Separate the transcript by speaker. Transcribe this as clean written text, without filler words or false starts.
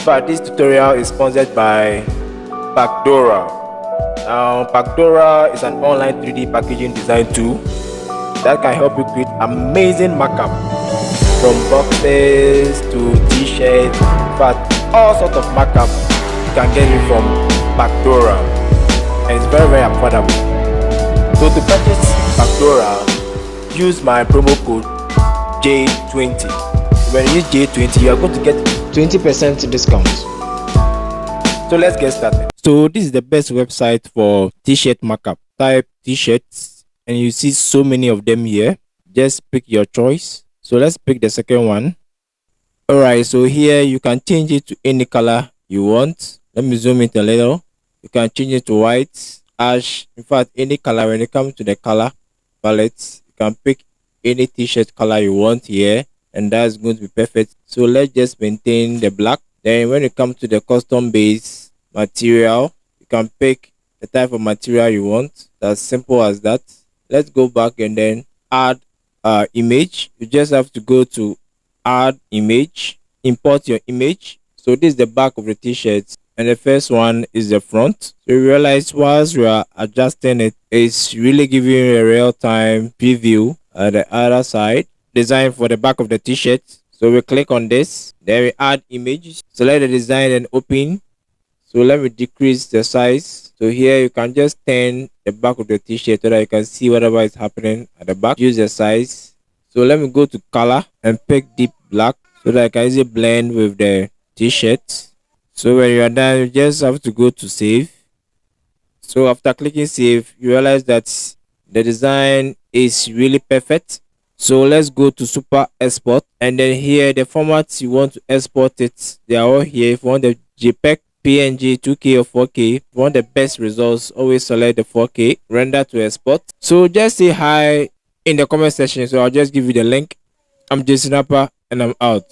Speaker 1: But this tutorial is sponsored by Pacdora. Now, Pacdora is an online 3D packaging design tool that can help you create amazing mockup from boxes to t-shirts, but all sorts of mockup you can get it from Pacdora, and it's very affordable. So to purchase Pacdora, use my promo code J20. When you use J20, you are going to get 20% discount. So let's get started. So this is the best website for t-shirt mockup. Type t-shirts and you see so many of them here. Just pick your choice. So let's pick the second one. Alright, so here you can change it to any color you want. Let me zoom it a little. You can change it to white, ash, in fact any color. When it comes to the color palette, you can pick any t-shirt color you want here, and that's going to be perfect. So let's just maintain the black. Then when it comes to the custom base material, you can pick the type of material you want. That's simple as that. Let's go back and then add image. You just have to go to add image, import your image. So this is the back of the t-shirt, and the first one is the front. So you realize whilst you are adjusting it, it's really giving you a real-time preview at the other side. Design for the back of the t-shirt. So we click on this, then we add images, select the design and open. So let me decrease the size. So here you can just turn the back of the t-shirt so that you can see whatever is happening at the back. Use the size. So let me go to color and pick deep black so that I can easily blend with the t-shirt. So when you are done, you just have to go to save. So after clicking save, you realize that the design is really perfect. So let's go to super export, and then here the formats you want to export it, they are all here. If you want the JPEG, PNG, 2K or 4K, if you want the best results, always select the 4K, render to export. So just say hi in the comment section, so I'll just give you the link. I'm Jason Appah and I'm out.